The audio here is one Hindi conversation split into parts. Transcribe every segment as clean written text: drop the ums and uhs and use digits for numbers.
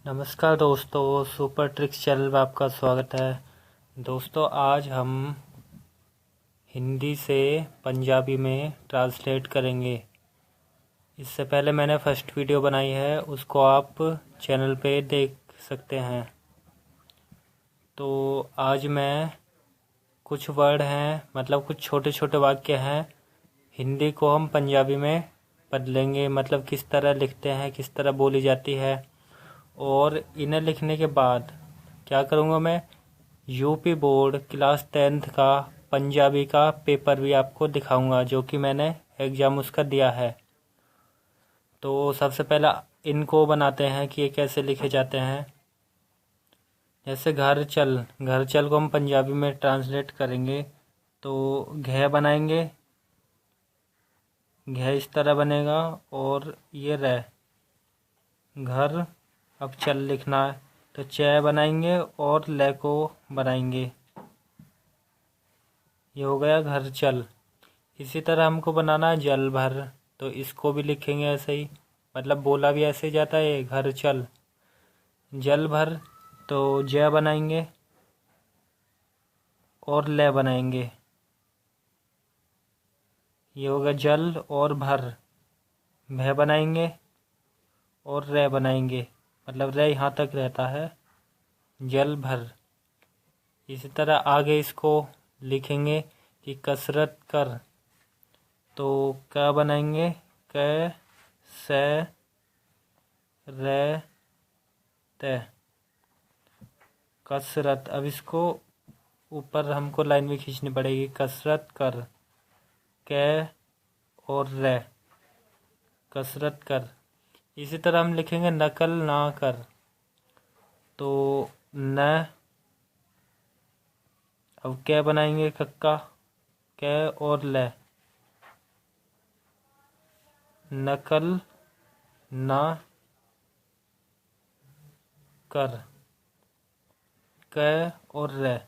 नमस्कार दोस्तों, सुपर ट्रिक्स चैनल में आपका स्वागत है। दोस्तों, आज हम हिंदी से पंजाबी में ट्रांसलेट करेंगे। इससे पहले मैंने फर्स्ट वीडियो बनाई है, उसको आप चैनल पे देख सकते हैं। तो आज मैं कुछ वर्ड हैं, मतलब कुछ छोटे छोटे वाक्य हैं, हिंदी को हम पंजाबी में बदलेंगे। मतलब किस तरह लिखते हैं, किस तरह बोली जाती है। और इन्हें लिखने के बाद क्या करूँगा, मैं यूपी बोर्ड क्लास 10th का पंजाबी का पेपर भी आपको दिखाऊंगा, जो कि मैंने एग्ज़ाम उसका दिया है। तो सबसे पहला इनको बनाते हैं कि ये कैसे लिखे जाते हैं। जैसे घर चल को हम पंजाबी में ट्रांसलेट करेंगे तो घ बनाएंगे, घ इस तरह बनेगा। और ये रह, घर अब चल लिखना है तो च बनाएंगे और ल को बनाएंगे। ये हो गया घर चल। इसी तरह हमको बनाना है जल भर, तो इसको भी लिखेंगे ऐसे ही, मतलब बोला भी ऐसे ही जाता है, घर चल जल भर। तो ज बनाएंगे और ल बनाएंगे। ये होगा जल और भर। भ बनाएंगे और र बनाएंगे, मतलब र यहाँ तक रहता है, जल भर। इसी तरह आगे इसको लिखेंगे कि कसरत कर, तो क बनाएंगे, क से र त कसरत। अब इसको ऊपर हमको लाइन भी खींचनी पड़ेगी, कसरत कर, क और र, कसरत कर। इसी तरह हम लिखेंगे नकल ना कर, तो न, अब क बनाएंगे कक्का, क और ल, नकल ना कर, क और र।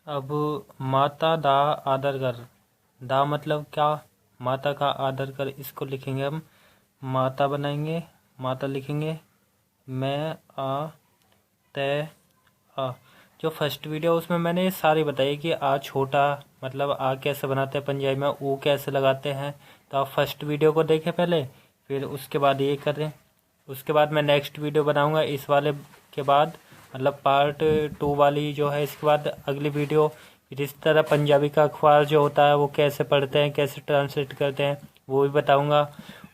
अब माता दा आदर कर, दा मतलब क्या, माता का आदर कर। इसको लिखेंगे हम, माता बनाएंगे, माता लिखेंगे, मैं आ ते आ। जो फर्स्ट वीडियो उसमें मैंने ये सारी बताई कि आ छोटा, मतलब आ कैसे बनाते हैं पंजाबी में, ऊ कैसे लगाते हैं। तो आप फर्स्ट वीडियो को देखें पहले, फिर उसके बाद ये करें। उसके बाद मैं नेक्स्ट वीडियो बनाऊंगा इस वाले के बाद, मतलब पार्ट 2 वाली जो है, इसके बाद अगली वीडियो। फिर इस तरह पंजाबी का अखबार जो होता है वो कैसे पढ़ते हैं, कैसे ट्रांसलेट करते हैं, वो भी बताऊंगा।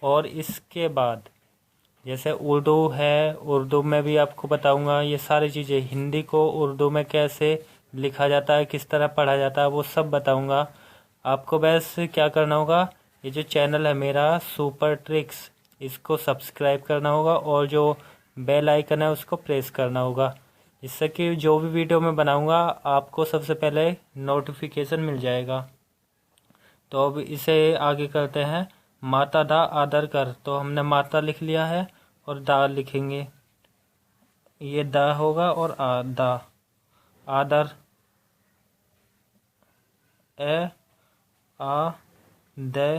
और इसके बाद जैसे उर्दू है, उर्दू में भी आपको बताऊंगा। ये सारी चीज़ें, हिंदी को उर्दू में कैसे लिखा जाता है, किस तरह पढ़ा जाता है, वो सब बताऊंगा। आपको बस क्या करना होगा, ये जो चैनल है मेरा सुपर ट्रिक्स, इसको सब्सक्राइब करना होगा और जो बेल आइकन है उसको प्रेस करना होगा, जिससे कि जो भी वीडियो मैं बनाऊंगा आपको सबसे पहले नोटिफिकेशन मिल जाएगा। तो अब इसे आगे करते हैं। माता दा आदर कर, तो हमने माता लिख लिया है और दा लिखेंगे, ये दा होगा। और दा आदर, ए आ दे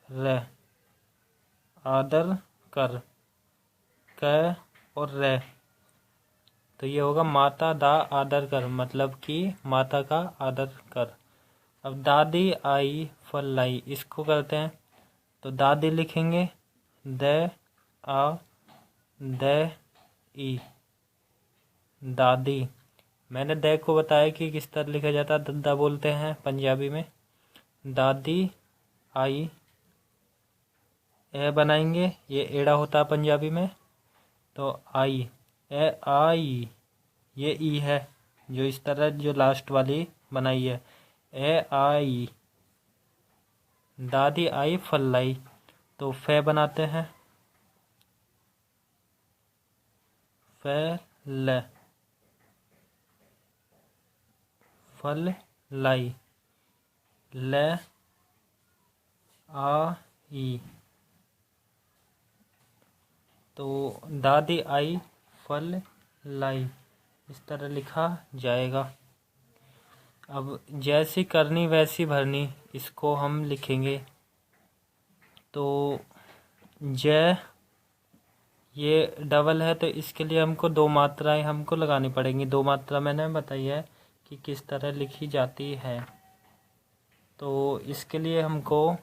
र, आदर कर, क और रे। तो ये होगा माता दा आदर कर, मतलब कि माता का आदर कर। अब दादी आई फल लाई, इसको करते हैं। तो दादी लिखेंगे, द आ द ई, दादी। मैंने द को बताया कि किस तरह लिखा जाता है, दद्दा बोलते हैं पंजाबी में। दादी आई, ए बनाएंगे, ये एड़ा होता है पंजाबी में, तो आई, ए आई, ये ई है जो इस तरह जो लास्ट वाली बनाई है, ए आई। दादी आई फल लाई, तो फे बनाते हैं, फे ल, फल लाई, ल आई। तो दादी आई फल लाई, इस तरह लिखा जाएगा। अब जैसी करनी वैसी भरनी, इसको हम लिखेंगे। तो जय ये डबल है, तो इसके लिए हमको दो मात्राएं हमको लगानी पड़ेंगी। दो मात्रा मैंने बताई है कि किस तरह लिखी जाती है। तो इसके लिए हमको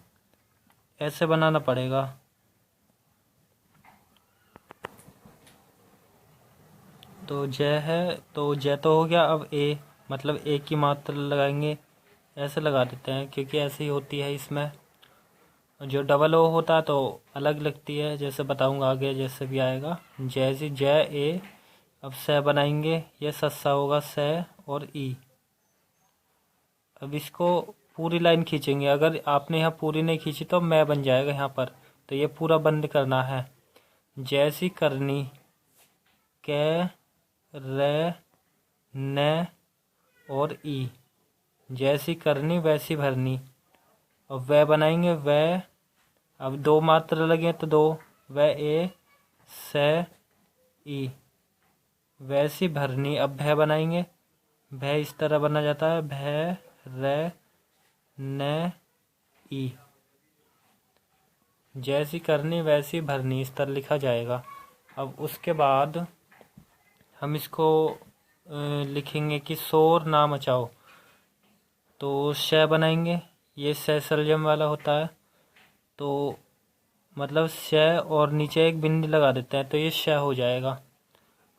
ऐसे बनाना पड़ेगा। तो जय है, तो जय तो हो गया। अब ए मतलब ए की मात्रा लगाएंगे, ऐसे लगा देते हैं क्योंकि ऐसे ही होती है इसमें। जो डबल ओ होता है तो अलग लगती है, जैसे बताऊंगा आगे जैसे भी आएगा। जैसे जय ए। अब स बनाएंगे, ये सस्सा होगा स और ई। अब इसको पूरी लाइन खींचेंगे। अगर आपने यहाँ पूरी नहीं खींची तो मैं बन जाएगा यहाँ पर, तो ये पूरा बंद करना है। जैसी करनी क र न और ई। जैसी करनी वैसी भरनी। अब वह बनाएंगे वह। अब दो मात्रा लगे तो दो, वह ए स ई। वैसी भरनी। अब भय बनाएंगे, भय इस तरह बना जाता है भय र न ई। जैसी करनी वैसी भरनी, इस तरह लिखा जाएगा। अब उसके बाद हम इसको लिखेंगे कि शोर ना मचाओ। तो श बनाएंगे, ये श सलजम वाला होता है, तो मतलब श और नीचे एक बिंदी लगा देते हैं तो ये श हो जाएगा।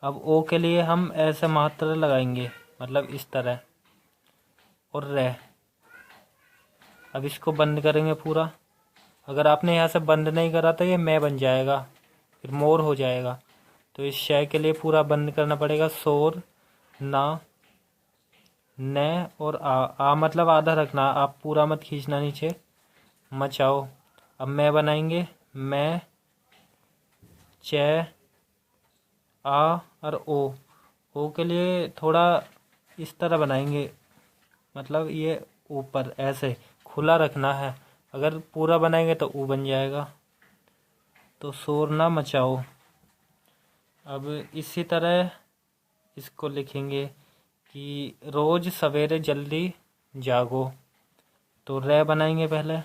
अब ओ के लिए हम ऐसे मात्रा लगाएंगे, मतलब इस तरह, और रह। अब इसको बंद करेंगे पूरा। अगर आपने यहाँ से बंद नहीं करा तो ये मैं बन जाएगा, फिर मोर हो जाएगा। तो इस शय के लिए पूरा बंद करना पड़ेगा। शोर ना न और आ मतलब आधा रखना, आप पूरा मत खींचना नीचे। मचाओ। अब मैं बनाएंगे, मैं च आ और ओ के लिए थोड़ा इस तरह बनाएंगे, मतलब ये ऊपर ऐसे खुला रखना है। अगर पूरा बनाएंगे तो ऊ बन जाएगा। तो शोर ना मचाओ। अब इसी तरह इसको लिखेंगे कि रोज सवेरे जल्दी जागो। तो रे बनाएंगे पहले,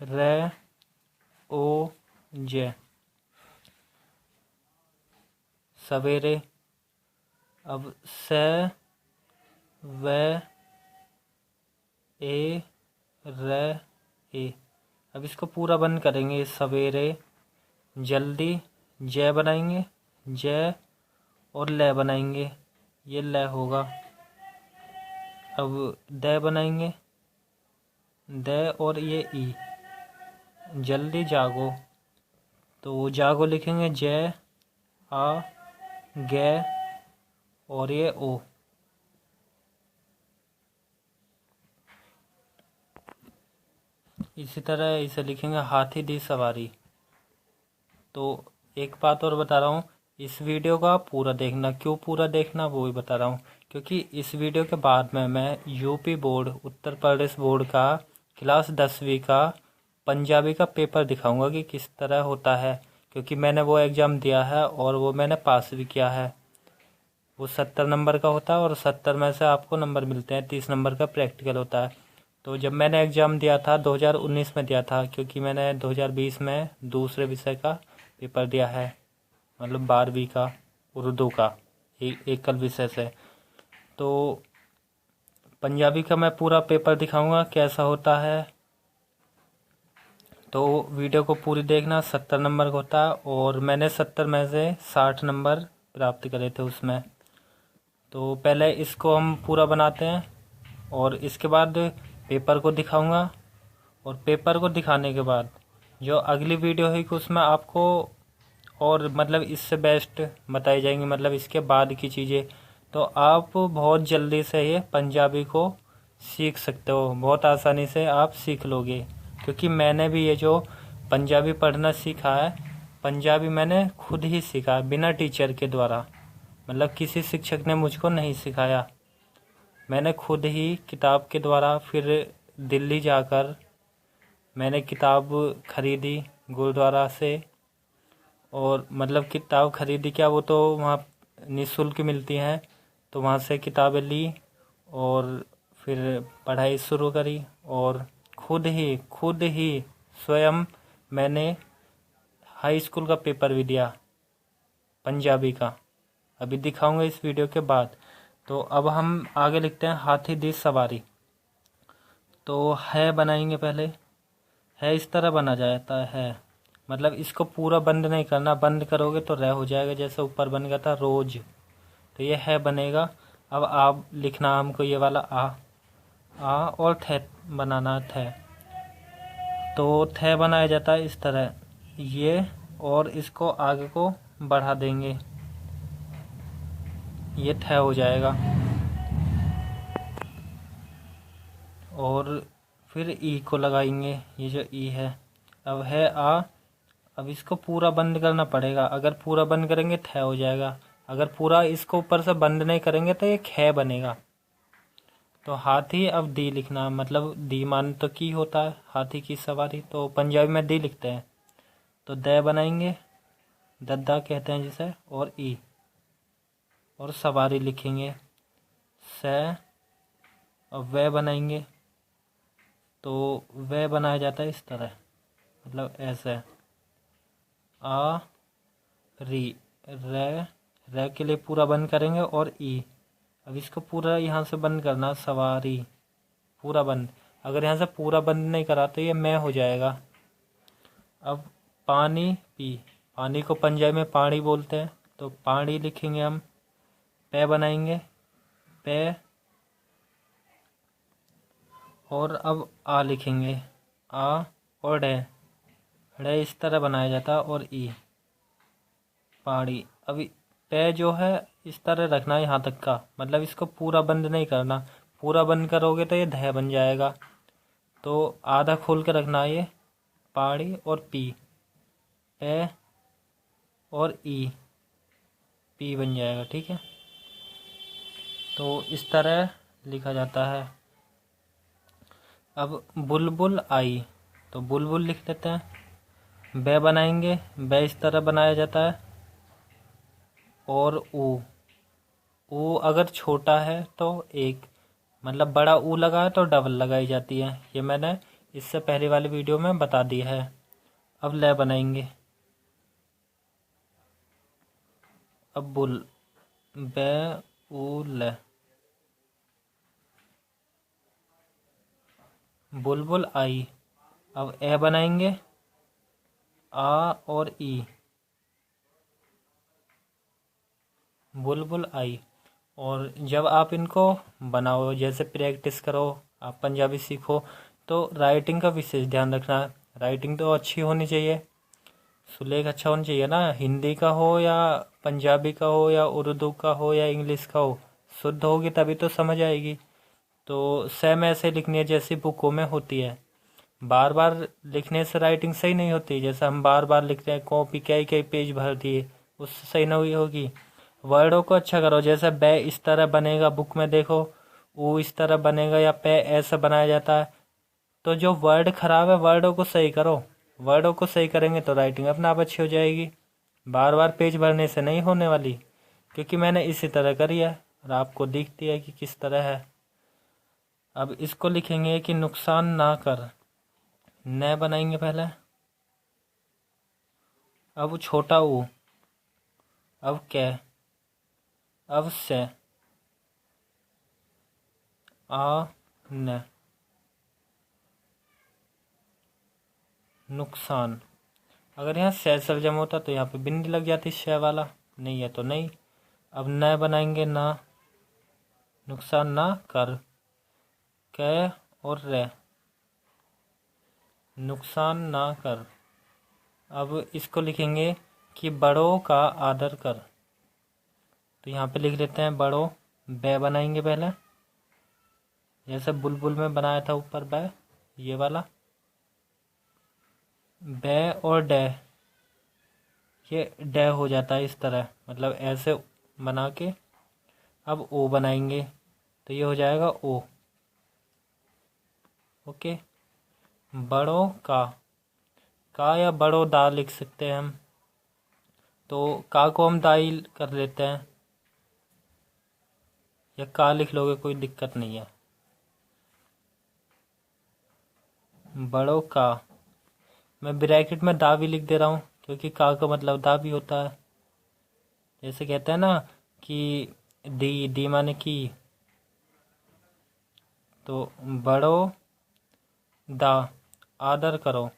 रे ओ जे सवेरे। अब स व ए र ए। अब इसको पूरा बंद करेंगे, सवेरे जल्दी जय बनाएंगे, जय और ल बनाएंगे, ये ल होगा। अब द बनाएंगे, द और ये ई। जल्दी जागो, तो जागो लिखेंगे जय आ ग और ये ओ। इसी तरह इसे लिखेंगे हाथी दी सवारी। तो एक बात और बता रहा हूँ, इस वीडियो का पूरा देखना। क्यों पूरा देखना वो भी बता रहा हूँ, क्योंकि इस वीडियो के बाद में मैं UP board Uttar Pradesh board का क्लास 10वीं का पंजाबी का पेपर दिखाऊंगा कि किस तरह होता है। क्योंकि मैंने वो एग्ज़ाम दिया है और वो मैंने पास भी किया है। वो 70 नंबर का होता है और 70 में से आपको नंबर मिलते हैं। 30 नंबर का प्रैक्टिकल होता है। तो जब मैंने एग्ज़ाम दिया था 2019 में दिया था, क्योंकि मैंने 2020 में दूसरे विषय का पेपर दिया है, मतलब 12वीं का उर्दू का एकल विषय से। तो पंजाबी का मैं पूरा पेपर दिखाऊंगा कैसा होता है। तो वीडियो को पूरी देखना। 70 नंबर का होता है और मैंने 70 में से 60 नंबर प्राप्त करे थे उसमें। तो पहले इसको हम पूरा बनाते हैं और इसके बाद पेपर को दिखाऊंगा। और पेपर को दिखाने के बाद जो अगली वीडियो है उसमें आपको और मतलब इससे बेस्ट बताई जाएंगी, मतलब इसके बाद की चीज़ें। तो आप बहुत जल्दी से ये पंजाबी को सीख सकते हो, बहुत आसानी से आप सीख लोगे। क्योंकि मैंने भी ये जो पंजाबी पढ़ना सीखा है, पंजाबी मैंने खुद ही सीखा बिना टीचर के द्वारा, मतलब किसी शिक्षक ने मुझको नहीं सिखाया। मैंने खुद ही किताब के द्वारा, फिर दिल्ली जाकर मैंने किताब खरीदी गुरुद्वारा से। और मतलब किताब खरीदी क्या, वो तो वहाँ निःशुल्क मिलती हैं, तो वहाँ से किताबें ली और फिर पढ़ाई शुरू करी। और खुद ही स्वयं मैंने हाई स्कूल का पेपर भी दिया पंजाबी का, अभी दिखाऊंगा इस वीडियो के बाद। तो अब हम आगे लिखते हैं हाथी दी सवारी। तो है बनाएंगे पहले, है इस तरह बना जाता है, मतलब इसको पूरा बंद नहीं करना, बंद करोगे तो रह हो जाएगा, जैसे ऊपर बन गया था रोज, तो ये है बनेगा। अब आप लिखना हमको ये वाला आ और थे बनाना थे। तो थे बनाया जाता है इस तरह, ये, और इसको आगे को बढ़ा देंगे, ये थे हो जाएगा। और फिर ई को लगाएंगे, ये जो ई है, अब है आ, अब इसको पूरा बंद करना पड़ेगा, अगर पूरा बंद करेंगे थे हो जाएगा, अगर पूरा इसको ऊपर से बंद नहीं करेंगे तो ये खे बनेगा। तो हाथी, अब दी लिखना, मतलब दी मान तो की होता है, हाथी की सवारी, तो पंजाबी में दी लिखते हैं। तो दे बनाएंगे, दद्दा कहते हैं जिसे, और ई, और सवारी लिखेंगे से, और वे बनाएंगे। तो वे बनाया जाता है इस तरह, मतलब ऐसे, आ री, रे के लिए पूरा बंद करेंगे, और ई, अब इसको पूरा यहाँ से बंद करना, सवारी पूरा बंद, अगर यहाँ से पूरा बंद नहीं करा तो ये मैं हो जाएगा। अब पानी पी, पानी को पंजाबी में पानी बोलते हैं, तो पानी लिखेंगे हम, पे बनाएंगे, पे, और अब आ लिखेंगे, आ और डे, डे इस तरह बनाया जाता है, और ई, पानी। अभी पे जो है इस तरह रखना है यहाँ तक का, मतलब इसको पूरा बंद नहीं करना, पूरा बंद करोगे तो ये धै बन जाएगा। तो आधा खोल के रखना है ये, पाड़ी और पी, पे और ई, पी बन जाएगा, ठीक है। तो इस तरह लिखा जाता है। अब बुलबुल आई, तो बुलबुल लिख लेते हैं, बे बनाएंगे, बे इस तरह बनाया जाता है, और ऊ अगर छोटा है तो एक, मतलब बड़ा ऊ लगा है तो डबल लगाई जाती है, ये मैंने इससे पहले वाली वीडियो में बता दिया है। अब ले बनाएंगे, अब बुल, बे ऊ ले, बुलबुल आई। अब ए बनाएंगे, आ और ई, बुलबुल आई। और जब आप इनको बनाओ, जैसे प्रैक्टिस करो, आप पंजाबी सीखो, तो राइटिंग का विशेष ध्यान रखना। राइटिंग तो अच्छी होनी चाहिए, सुलेख अच्छा होना चाहिए ना, हिंदी का हो या पंजाबी का हो या उर्दू का हो या इंग्लिश का हो, शुद्ध होगी तभी तो समझ आएगी। तो सेम ऐसे लिखनी है जैसी बुकों में होती है, बार बार लिखने से राइटिंग सही नहीं होती, जैसे हम बार बार लिखते हैं, कॉपी कई कई पेज भर दिए, उससे सही नहीं होगी। वर्डों को अच्छा करो, जैसे बे इस तरह बनेगा बुक में देखो, वो इस तरह बनेगा, या पे ऐसा बनाया जाता है। तो जो वर्ड खराब है वर्डों को सही करो, वर्डों को सही करेंगे तो राइटिंग अपने आप अच्छी हो जाएगी, बार बार पेज भरने से नहीं होने वाली, क्योंकि मैंने इसी तरह करी है और आपको दिखती है कि किस तरह है। अब इसको लिखेंगे कि नुकसान ना कर, न बनाएंगे पहले, अब छोटा ऊ, अब कै, अब से, आ न, नुकसान। अगर यहाँ से सलजम होता तो यहाँ पे बिंदी लग जाती, शे वाला, नहीं है तो नहीं। अब न बनाएंगे, ना, नुकसान ना कर, कै और रे, नुकसान ना कर। अब इसको लिखेंगे कि बड़ों का आदर कर, तो यहाँ पे लिख लेते हैं बड़ों, बे बनाएंगे पहले, जैसे बुलबुल में बनाया था ऊपर बे, ये वाला, बे और डे, ये डे हो जाता है इस तरह, मतलब ऐसे बना के। अब ओ बनाएंगे तो ये हो जाएगा ओ, ओके। बड़ों का या बड़ो दा लिख सकते हैं हम, तो का को हम दाई कर लेते हैं, या का लिख लोगे कोई दिक्कत नहीं है। बड़ों का, मैं ब्रैकेट में दा भी लिख दे रहा हूँ क्योंकि का का मतलब दा भी होता है। जैसे कहते हैं ना कि दी दी माने की, तो बड़ो दा आदर करो,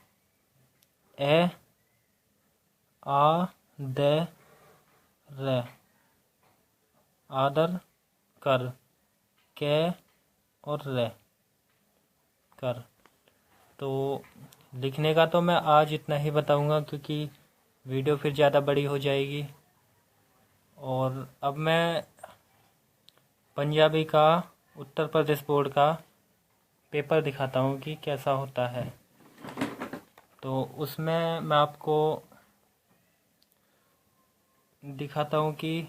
ए आ दे रे आदर कर, के और रे कर। तो लिखने का तो मैं आज इतना ही बताऊंगा क्योंकि वीडियो फिर ज़्यादा बड़ी हो जाएगी। और अब मैं पंजाबी का उत्तर प्रदेश बोर्ड का पेपर दिखाता हूँ कि कैसा होता है। तो उसमें मैं आपको दिखाता हूँ कि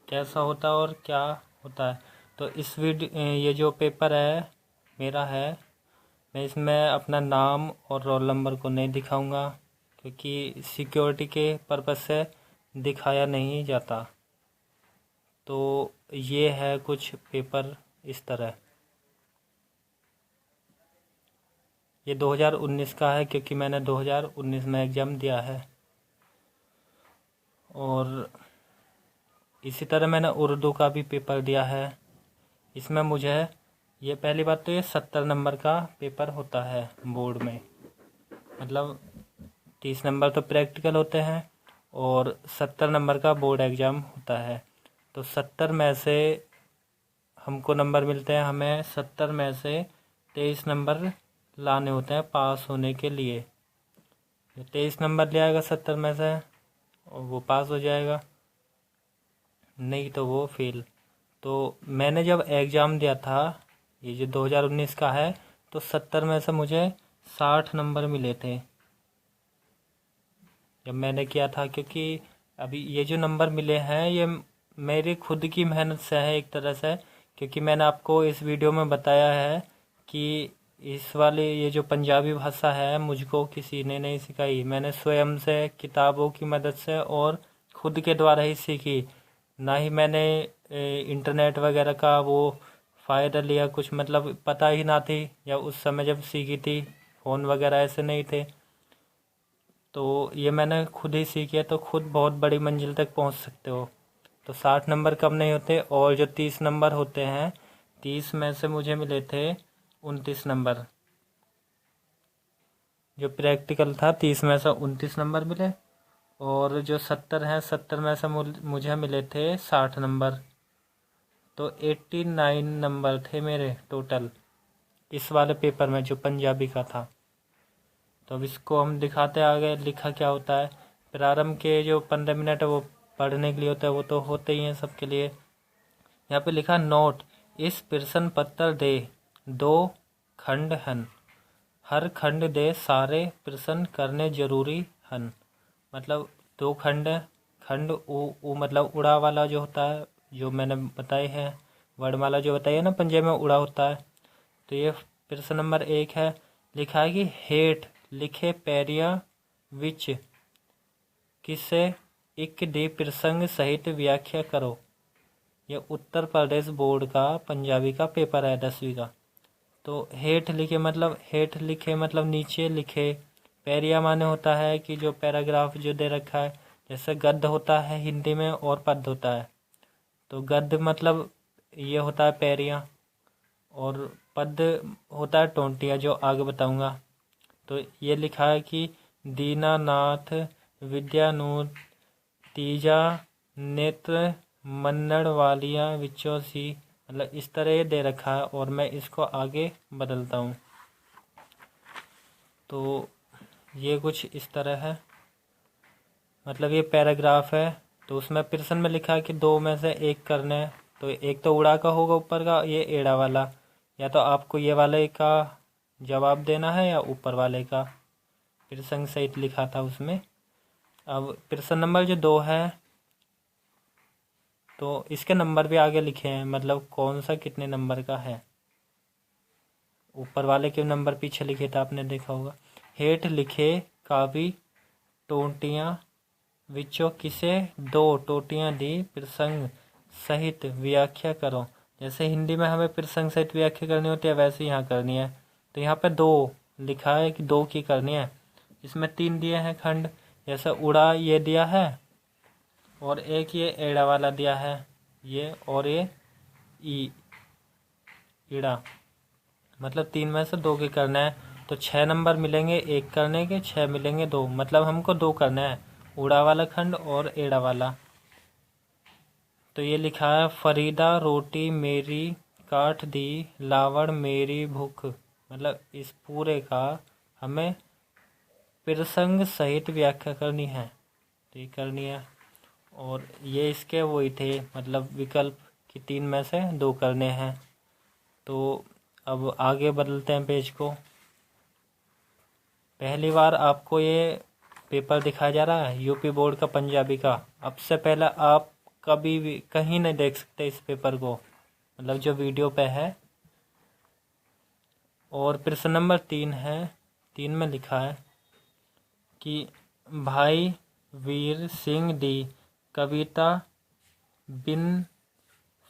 कैसा होता है और क्या होता है। तो इस ये जो पेपर है मेरा है, मैं इसमें अपना नाम और रोल नंबर को नहीं दिखाऊंगा क्योंकि सिक्योरिटी के पर्पज़ से दिखाया नहीं जाता। तो ये है कुछ पेपर इस तरह। ये 2019 का है क्योंकि मैंने 2019 में एग्ज़ाम दिया है। और इसी तरह मैंने उर्दू का भी पेपर दिया है। इसमें मुझे ये पहली बात तो ये 70 नंबर का पेपर होता है बोर्ड में, मतलब 30 नंबर तो प्रैक्टिकल होते हैं और 70 नंबर का बोर्ड एग्ज़ाम होता है। तो 70 में से हमको नंबर मिलते हैं, हमें 70 में से 23 नंबर लाने होते हैं पास होने के लिए। 23 नंबर ले आएगा 70 में से और वो पास हो जाएगा, नहीं तो वो फेल। तो मैंने जब एग्ज़ाम दिया था ये जो 2019 का है, तो 70 में से मुझे 60 नंबर मिले थे जब मैंने किया था। क्योंकि अभी ये जो नंबर मिले हैं ये मेरी खुद की मेहनत से है एक तरह से, क्योंकि मैंने आपको इस वीडियो में बताया है कि इस वाले ये जो पंजाबी भाषा है मुझको किसी ने नहीं सिखाई, मैंने स्वयं से किताबों की मदद से और खुद के द्वारा ही सीखी। ना ही मैंने इंटरनेट वगैरह का वो फ़ायदा लिया कुछ, मतलब पता ही ना थी, या उस समय जब सीखी थी फ़ोन वगैरह ऐसे नहीं थे। तो ये मैंने खुद ही सीखी है, तो खुद बहुत बड़ी मंजिल तक पहुंच सकते हो। तो 60 नंबर कम नहीं होते। और जो 30 नंबर होते हैं, 30 में से मुझे मिले थे 29 नंबर। जो प्रैक्टिकल था 30 में से 29 नंबर मिले। और जो 70 हैं, 70 में से मुझे मिले थे 60 नंबर। तो 89 नंबर थे मेरे टोटल इस वाले पेपर में जो पंजाबी का था। तो अब इसको हम दिखाते आगे लिखा क्या होता है। प्रारंभ के जो 15 मिनट है वो पढ़ने के लिए होता है, वो तो होते ही हैं सबके लिए। यहाँ पे लिखा नोट, इस प्रश्न पत्र दे 2 खंड हन, हर खंड दे सारे प्रश्न करने जरूरी हन। मतलब 2 खंड, खंड उ मतलब उड़ा वाला जो होता है, जो मैंने बताए हैं वर्णमाला जो बताई है ना पंजाबी में उड़ा होता है। तो ये प्रश्न नंबर 1 है। लिखा है कि हेठ लिखे पैरिया विच किसे एक दे प्रसंग सहित व्याख्या करो। ये उत्तर प्रदेश बोर्ड का पंजाबी का पेपर है 10वीं का। तो हेठ लिखे मतलब नीचे लिखे। पैरिया माने होता है कि जो पैराग्राफ जो दे रखा है, जैसे गद्य होता है हिंदी में और पद्य होता है। तो गद्य मतलब ये होता है पैरिया, और पद्य होता है टोंटिया, जो आगे बताऊंगा। तो ये लिखा है कि दीनानाथ विद्यानूत तीजा नेत्र मन्नड़ वालिया विचों सी, मतलब इस तरह ये दे रखा है और मैं इसको आगे बदलता हूँ। तो ये कुछ इस तरह है, मतलब ये पैराग्राफ है। तो उसमें प्रश्न में लिखा है कि 2 में से 1 करना है। तो एक तो उड़ा का होगा ऊपर का, ये एड़ा वाला, या तो आपको ये वाले का जवाब देना है या ऊपर वाले का। प्रसंग सहित लिखा था उसमें। अब प्रश्न नंबर जो 2 है, तो इसके नंबर भी आगे लिखे हैं, मतलब कौन सा कितने नंबर का है। ऊपर वाले के नंबर पीछे लिखे थे, आपने देखा होगा। हेठ लिखे कावी टोटियां विचों किसे 2 टोटियां दी प्रसंग सहित व्याख्या करो। जैसे हिंदी में हमें प्रसंग सहित व्याख्या करनी होती है, वैसे यहाँ करनी है। तो यहाँ पे 2 लिखा है कि 2 की करनी है। इसमें 3 दिए हैं खंड, जैसे उड़ा ये दिया है और एक ये एड़ा वाला दिया है ये, और ये ईड़ा, मतलब 3 में से 2 के करना है। तो 6 नंबर मिलेंगे 1 करने के, 6 मिलेंगे 2, मतलब हमको 2 करना है, उड़ा वाला खंड और एड़ा वाला। तो ये लिखा है फरीदा रोटी मेरी काट दी, लावड़ मेरी भूख, मतलब इस पूरे का हमें प्रसंग सहित व्याख्या करनी है, तो ये करनी है। और ये इसके वही थे, मतलब विकल्प कि 3 में से 2 करने हैं। तो अब आगे बदलते हैं पेज को। पहली बार आपको ये पेपर दिखाया जा रहा है यूपी बोर्ड का पंजाबी का। अब से पहले आप कभी भी कहीं नहीं देख सकते इस पेपर को, मतलब जो वीडियो पे है। और प्रश्न नंबर 3 है, 3 में लिखा है कि भाई वीर सिंह दी कविता बिन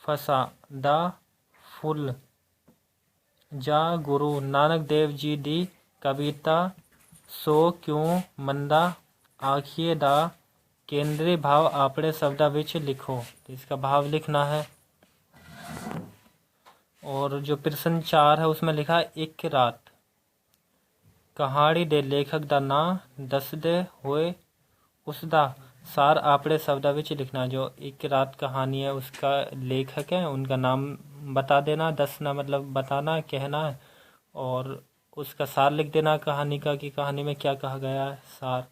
फसा दा फुल जा गुरु नानक देव जी दी कविता सो क्यों मंदा आखिए दा केंद्रीय भाव आपणे शब्दा विच लिखो। तो इसका भाव लिखना है। और जो प्रश्न 4 है उसमें लिखा है एक रात कहानी दे लेखक दा ना दस दे होए उसदा सार आपणे शब्दा विच लिखना। जो एक रात कहानी है उसका लेखक है, उनका नाम बता देना, दसना मतलब बताना कहना है, और उसका सार लिख देना कहानी का कि कहानी में क्या कहा गया है, सार।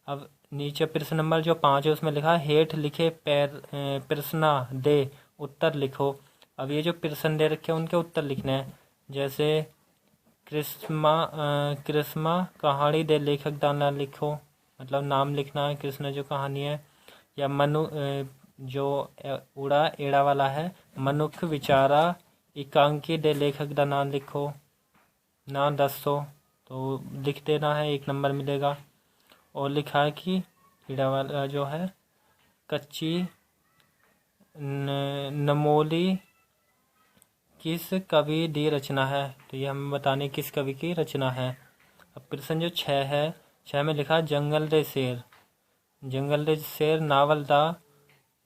अब नीचे प्रश्न नंबर जो 5 है उसमें लिखा है हेठ लिखे प्रश्ना दे उत्तर लिखो। अब ये जो प्रश्न दे रखे हैं उनके उत्तर लिखने हैं। जैसे कृष्मा कहानी दे लेखक दा नाम लिखो, मतलब नाम लिखना है कृष्ण जो कहानी है। या मनु जो उड़ा एड़ा वाला है मनुख विचारा एकांकी दे लेखक दा नाम लिखो ना 10 तो लिख देना है, 1 नंबर मिलेगा। और लिखा है कि एड़ा वाला जो है कच्ची नमोली किस कवि दी रचना है, तो ये हमें बताने किस कवि की रचना है। अब प्रश्न जो 6 है, 6 में लिखा जंगल दे शेर, जंगल दे शेर नावल दा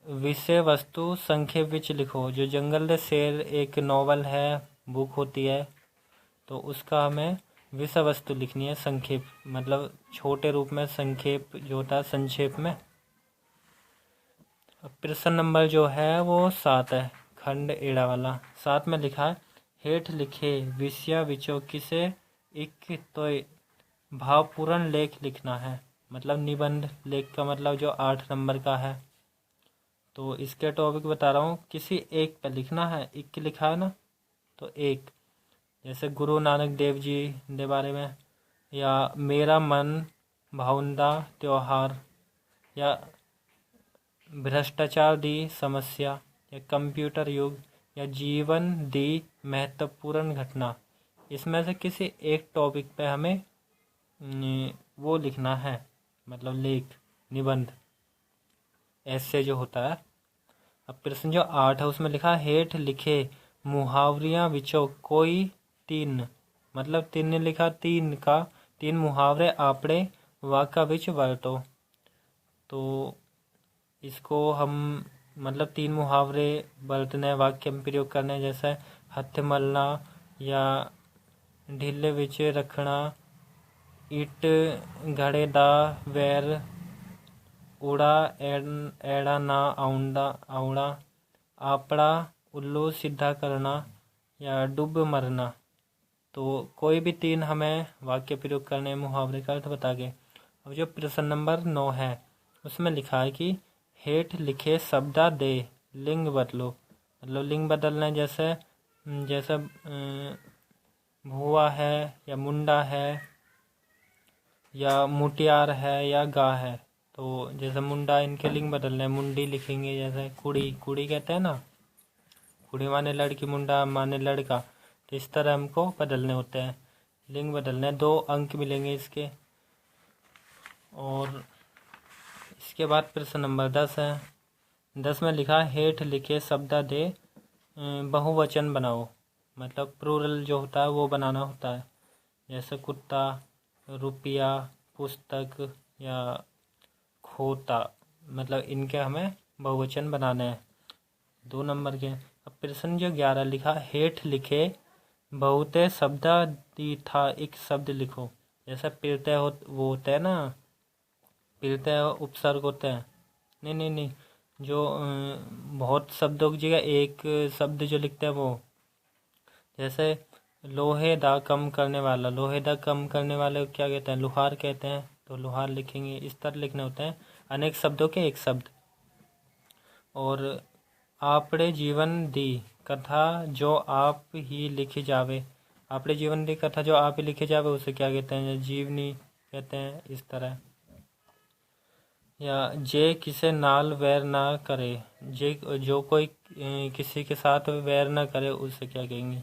विषय वस्तु संक्षेप विच लिखो। जो जंगल दे शेर एक नॉवल है, बुक होती है, तो उसका हमें विषय वस्तु लिखनी है संक्षेप, मतलब छोटे रूप में, संक्षेप जो होता है संक्षेप में। अब प्रश्न नंबर जो है वो 7 है, खंड एड़ा वाला। 7 में लिखा है हेठ लिखे विषय विचो किसे एक तो भावपूर्ण लेख लिखना है, मतलब निबंध लेख का मतलब जो 8 नंबर का है। तो इसके टॉपिक बता रहा हूँ, किसी एक पे लिखना है, एक लिखा है ना, तो एक, जैसे गुरु नानक देव जी के बारे में, या मेरा मन भाउंदा त्योहार, या भ्रष्टाचार दी समस्या, या कंप्यूटर युग, या जीवन दी महत्वपूर्ण घटना। इसमें से किसी एक टॉपिक पे हमें वो लिखना है, मतलब लेख, निबंध, ऐसे जो होता है। अब प्रश्न जो 8 है उसमें लिखा हेठ लिखे मुहावरियां विचो कोई 3, मतलब 3 ने लिखा 3 मुहावरे आपणे वाक्य विच वरतो। तो इसको हम मतलब 3 मुहावरे बरतने, वाक्य में प्रयोग करने, जैसे हथ मलना, या ढीले विच रखना, ईट घड़े दा वैर, उड़ा एड़ा ना आउड़ा, आपड़ा उल्लू सीधा करना, या डूब मरना। तो कोई भी 3 हमें वाक्य प्रयोग करने, मुहावरे का अर्थ बता के। अब जो प्रश्न नंबर 9 है उसमें लिखा है कि हेठ लिखे शब्दा दे लिंग बदलो, मतलब लिंग बदलना, जैसे जैसे भुआ है, या मुंडा है, या मुटियार है, या गा है। तो जैसे मुंडा, इनके लिंग बदलने, मुंडी लिखेंगे। जैसे कुड़ी, कुड़ी कहते हैं ना, कुड़ी माने लड़की, मुंडा माने लड़का, तो इस तरह हमको बदलने होते हैं, लिंग बदलने। 2 अंक मिलेंगे इसके। और इसके बाद प्रश्न नंबर 10 है। 10 में लिखा हेठ लिखे शब्दा दे बहुवचन बनाओ, मतलब प्लूरल जो होता है वो बनाना होता है। जैसे कुत्ता, रुपया, पुस्तक या खोता, मतलब इनके हमें बहुवचन बनाने हैं 2 नंबर के। अब प्रश्न जो 11 लिखा, हेठ लिखे बहुते शब्दादि था एक शब्द लिखो। जैसे प्रत्यय वो होते हैं ना, प्रत्यय उपसर्ग होते हैं। नहीं नहीं नहीं, जो बहुत शब्दों की जगह एक शब्द जो लिखते हैं वो, जैसे लोहे दा कम करने वाला, लोहे दा कम करने वाले को क्या कहते हैं? लोहार कहते हैं। तो लोहार लिखेंगे, इस तरह लिखने होते हैं अनेक शब्दों के एक शब्द। और आपड़े जीवन दी कथा जो आप ही लिखी जावे, आपड़े जीवन दी कथा जो आप ही लिखी जावे उसे क्या कहते हैं? जीवनी कहते हैं। इस तरह। या जे किसे नाल वैर ना करे, जे जो कोई किसी के साथ वैर ना करे उसे क्या कहेंगे?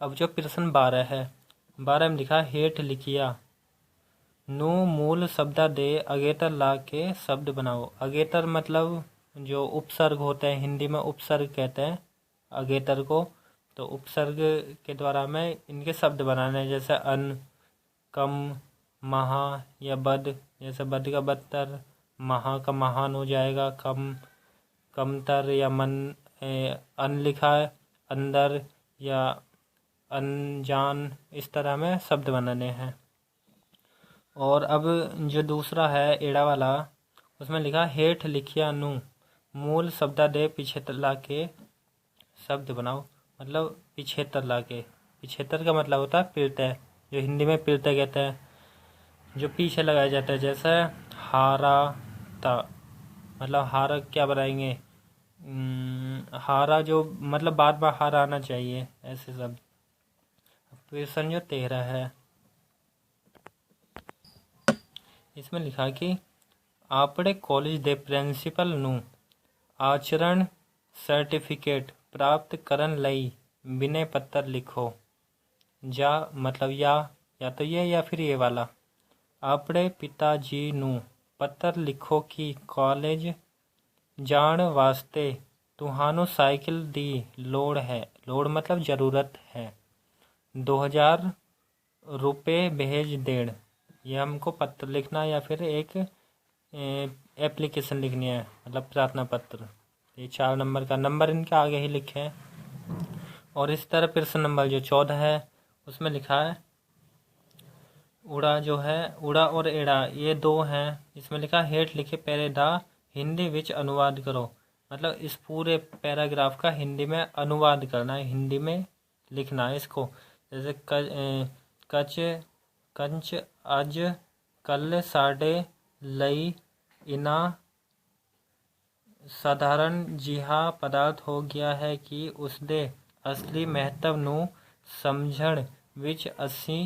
अब जो प्रश्न 12 है, 12 में लिखा, हेठ लिखिया नु मूल शब्दा दे अगेतर ला के शब्द बनाओ। अगेतर मतलब जो उपसर्ग होते हैं, हिंदी में उपसर्ग कहते हैं अगेतर को। तो उपसर्ग के द्वारा हमें इनके शब्द बनाने हैं, जैसे अन, कम, महा या बद। जैसे बद का बदतर, महा का महान हो जाएगा, कम कमतर या मन। अन लिखा है अंदर या अनजान, इस तरह में शब्द बनाने हैं। और अब जो दूसरा है एड़ा वाला, उसमें लिखा, हेठ लिखिया नु मूल शब्दा दे पिछेतर ला के शब्द बनाओ। मतलब पिछेतर ला के, पिछेतर का मतलब होता है प्रत्यय, जो हिंदी में प्रत्यय कहते हैं, जो पीछे लगाया जाता है। जैसे हारा ता, मतलब हारा क्या बनाएंगे? हारा जो मतलब बार बार हारा आना चाहिए, ऐसे शब्द। क्वेश्चन जो 13 है, इसमें लिखा कि आपड़े कॉलेज दे प्रिंसिपल नु आचरण सर्टिफिकेट प्राप्त करन लई विनय पत्र लिखो। जा मतलब या तो ये या फिर ये वाला। आपड़े पिताजी नु पत्र लिखो कि कॉलेज जाण वास्ते तुहानो साइकिल दी लोड़ है। लोड़ मतलब ज़रूरत है। 2000 रुपये भेज देण। ये हमको पत्र लिखना या फिर एक एप्लीकेशन लिखनी है, मतलब प्रार्थना पत्र। ये 4 नंबर का, नंबर इनके आगे ही लिखे हैं। और इस तरह प्रश्न नंबर जो 14 है, उसमें लिखा है, उड़ा जो है, उड़ा और एड़ा ये 2 हैं। इसमें लिखा, हेठ लिखे पहले दा हिंदी विच अनुवाद करो। मतलब इस पूरे पैराग्राफ का हिंदी में अनुवाद करना है, हिंदी में लिखना है इसको। जैसे कच कंच अज कल साढ़े लई इना साधारण जिहा पदार्थ हो गया है कि उसदे असली महत्व नू समझण विच असी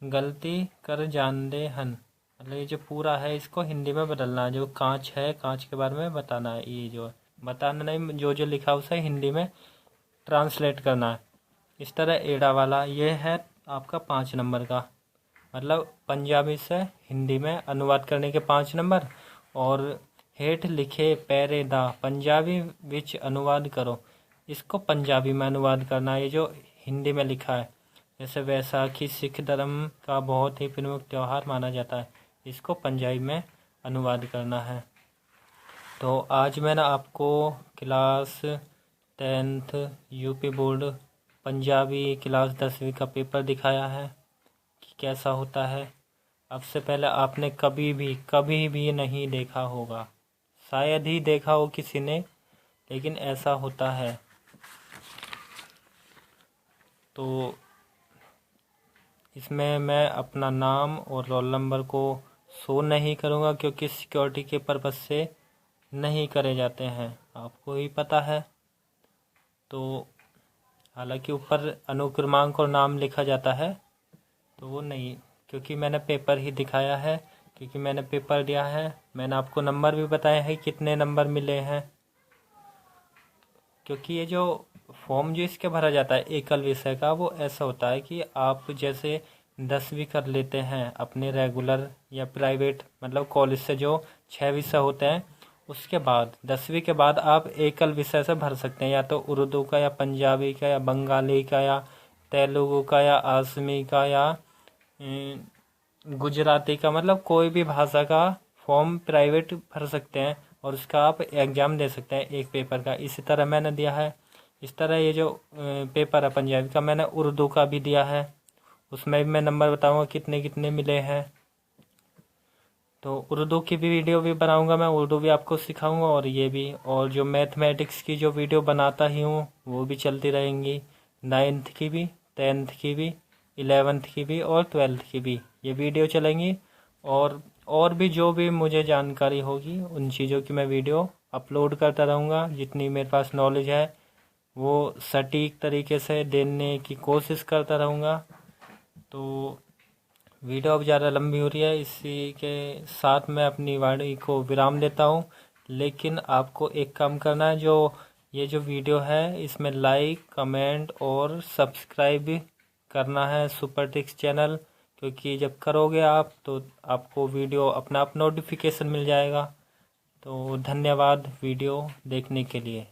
गलती कर जानते हन। मतलब ये जो पूरा है इसको हिंदी में बदलना है। जो कांच है, कांच के बारे में बताना है। ये जो बताना नहीं, जो जो लिखा उसे हिंदी में ट्रांसलेट करना है। इस तरह एड़ा वाला ये है आपका 5 नंबर का, मतलब पंजाबी से हिंदी में अनुवाद करने के 5 नंबर। और हेठ लिखे पैरे दा पंजाबी विच अनुवाद करो, इसको पंजाबी में अनुवाद करना है, ये जो हिंदी में लिखा है। जैसे वैसाखी सिख धर्म का बहुत ही प्रमुख त्यौहार माना जाता है, इसको पंजाबी में अनुवाद करना है। तो आज मैंने आपको class 10th UP board Punjabi class 10वीं का पेपर दिखाया है कि कैसा होता है। अब से पहले आपने कभी भी नहीं देखा होगा, शायद ही देखा हो किसी ने, लेकिन ऐसा होता है। तो इसमें मैं अपना नाम और रोल नंबर को शो नहीं करूँगा, क्योंकि सिक्योरिटी के पर्पज़ से नहीं करे जाते हैं, आपको ही पता है। तो हालांकि ऊपर अनुक्रमांक और नाम लिखा जाता है, तो वो नहीं, क्योंकि मैंने पेपर ही दिखाया है, क्योंकि मैंने पेपर दिया है। मैंने आपको नंबर भी बताया है कितने नंबर मिले हैं, क्योंकि ये जो फॉर्म जो इसके भरा जाता है एकल विषय का, वो ऐसा होता है कि आप जैसे 10वीं कर लेते हैं अपने रेगुलर या प्राइवेट, मतलब कॉलेज से जो 6 विषय होते हैं, उसके बाद 10वीं के बाद आप एकल विषय से भर सकते हैं, या तो उर्दू का या पंजाबी का या बंगाली का या तेलुगु का या आसमी का या गुजराती का मतलब कोई भी भाषा का फॉर्म प्राइवेट भर सकते हैं और उसका आप एग्ज़ाम दे सकते हैं एक पेपर का। इसी तरह मैंने दिया है। इस तरह ये जो पेपर है पंजाबी का, मैंने उर्दू का भी दिया है। उसमें भी मैं नंबर बताऊंगा कितने कितने मिले हैं। तो उर्दू की भी वीडियो भी बनाऊंगा मैं, उर्दू भी आपको सिखाऊंगा और ये भी, और जो मैथमेटिक्स की जो वीडियो बनाता ही हूँ वो भी चलती रहेंगी। 9th की भी, 10th की भी, 11th की भी और 12th की भी ये वीडियो चलेंगी। और भी जो भी मुझे जानकारी होगी उन चीज़ों की मैं वीडियो अपलोड करता रहूँगा। जितनी मेरे पास नॉलेज है वो सटीक तरीके से देने की कोशिश करता रहूँगा। तो वीडियो अब ज़्यादा लंबी हो रही है, इसी के साथ मैं अपनी वाणी को विराम देता हूँ। लेकिन आपको एक काम करना है, जो ये जो वीडियो है इसमें लाइक, कमेंट और सब्सक्राइब भी करना है सुपर टिक्स चैनल, क्योंकि जब करोगे आप तो आपको वीडियो अपना आप नोटिफिकेशन मिल जाएगा। तो धन्यवाद वीडियो देखने के लिए।